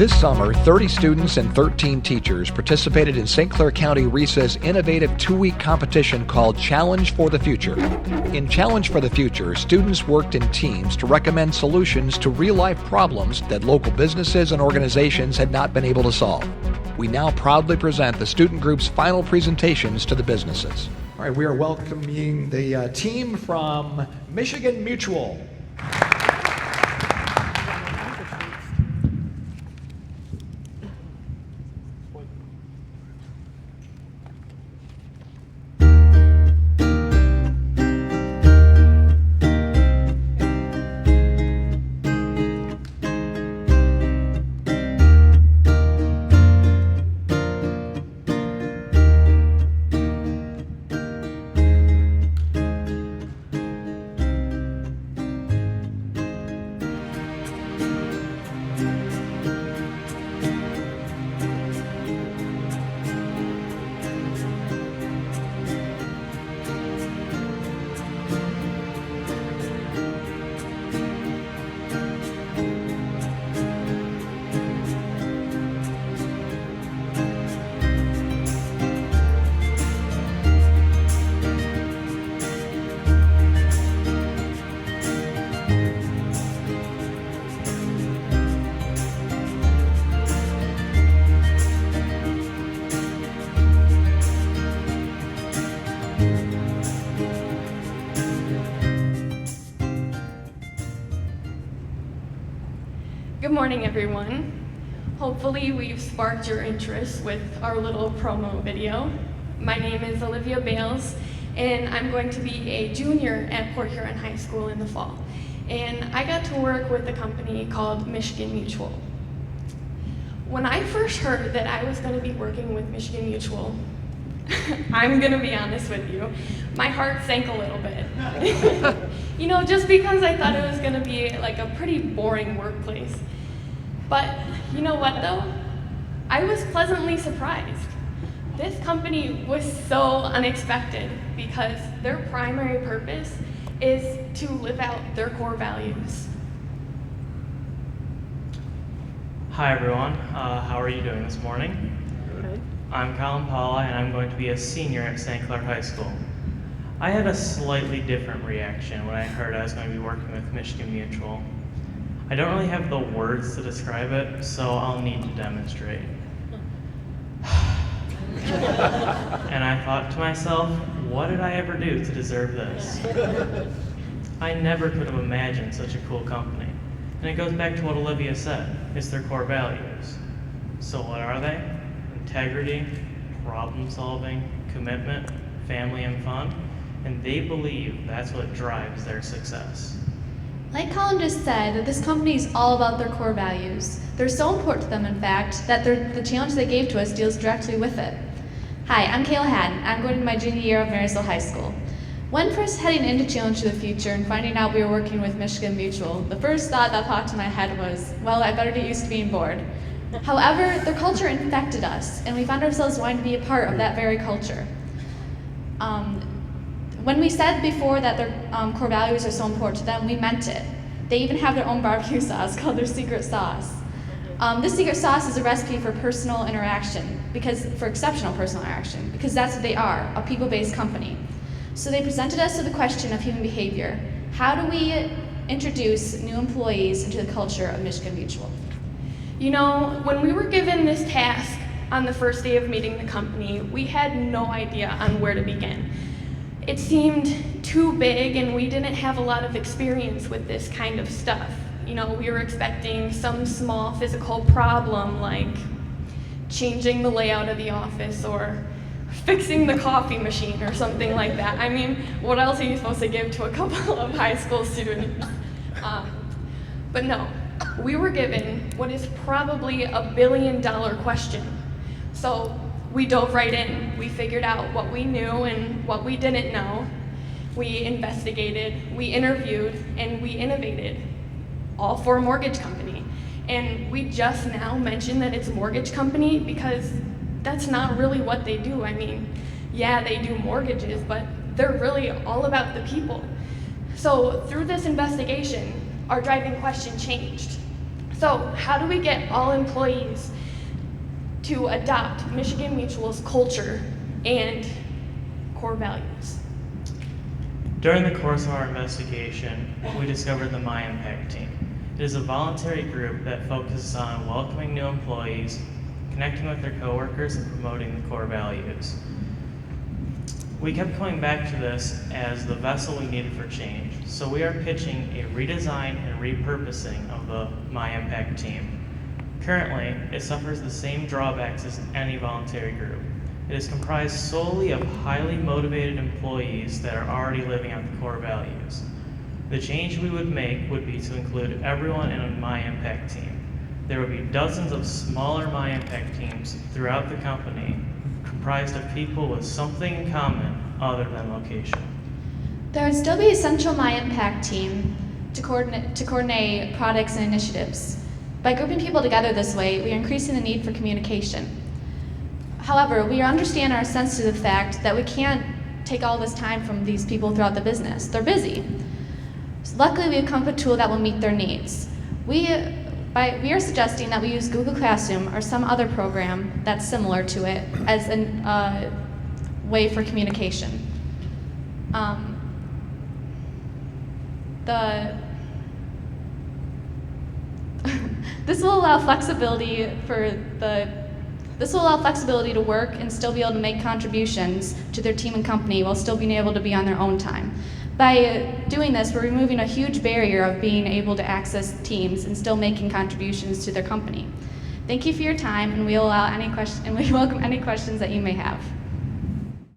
This summer, 30 students and 13 teachers participated in St. Clair County RESA's innovative 2-week competition called Challenge for the Future. In Challenge for the Future, students worked in teams to recommend solutions to real-life problems that local businesses and organizations had not been able to solve. We now proudly present the student group's final presentations to the businesses. All right, we are welcoming the team from Michigan Mutual. Good morning, everyone. Hopefully we've sparked your interest with our little promo video. My name is Olivia Bales, and I'm going to be a junior at Port Huron High School in the fall. And I got to work with a company called Michigan Mutual. When I first heard that I was going to be working with Michigan Mutual, I'm going to be honest with you, my heart sank a little bit. You know, just because I thought it was going to be like a pretty boring workplace. But you know what though? I was pleasantly surprised. This company was so unexpected because their primary purpose is to live out their core values. Hi everyone, how are you doing this morning? Good. I'm Colin Paula and I'm going to be a senior at St. Clair High School. I had a slightly different reaction when I heard I was going to be working with Michigan Mutual. I don't really have the words to describe it, so I'll need to demonstrate. And I thought to myself, what did I ever do to deserve this? I never could have imagined such a cool company. And it goes back to what Olivia said, it's their core values. So what are they? Integrity, problem solving, commitment, family and fun, and they believe that's what drives their success. Like Colin just said, this company is all about their core values. They're so important to them, in fact, that the challenge they gave to us deals directly with it. Hi, I'm Kayla Haddon. I'm going to my junior year of Marysville High School. When first heading into Challenge to the Future and finding out we were working with Michigan Mutual, the first thought that popped in my head was, well, I better get used to being bored. However, their culture infected us, and we found ourselves wanting to be a part of that very culture. When we said before that their core values are so important to them, we meant it. They even have their own barbecue sauce called their secret sauce. This secret sauce is a recipe for personal interaction, for exceptional personal interaction, because that's what they are, a people-based company. So they presented us with the question of human behavior. How do we introduce new employees into the culture of Michigan Mutual? You know, when we were given this task on the first day of meeting the company, we had no idea on where to begin. It seemed too big and we didn't have a lot of experience with this kind of stuff. You know, we were expecting some small physical problem like changing the layout of the office or fixing the coffee machine or something like that. I mean, what else are you supposed to give to a couple of high school students? But no, we were given what is probably $1 billion question. So we dove right in. We figured out what we knew and what we didn't know. We investigated, we interviewed, and we innovated, all for a mortgage company. And we just now mentioned that it's a mortgage company because that's not really what they do. I mean, yeah, they do mortgages, but they're really all about the people. So through this investigation, our driving question changed. So how do we get all employees to adopt Michigan Mutual's culture and core values? During the course of our investigation, we discovered the My Impact team. It is a voluntary group that focuses on welcoming new employees, connecting with their coworkers, and promoting the core values. We kept coming back to this as the vessel we needed for change, so we are pitching a redesign and repurposing of the My Impact team. Currently, it suffers the same drawbacks as any voluntary group. It is comprised solely of highly motivated employees that are already living out the core values. The change we would make would be to include everyone in a My Impact team. There would be dozens of smaller My Impact teams throughout the company, comprised of people with something in common other than location. There would still be a central My Impact team to coordinate products and initiatives. By grouping people together this way, we are increasing the need for communication. However, we understand our sense to the fact that we can't take all this time from these people throughout the business. They're busy. So luckily, we've come up with a tool that will meet their needs. We are suggesting that we use Google Classroom or some other program that's similar to it as a way for communication. This will allow flexibility to work and still be able to make contributions to their team and company while still being able to be on their own time. By doing this, we're removing a huge barrier of being able to access teams and still making contributions to their company. Thank you for your time, and we welcome any questions that you may have.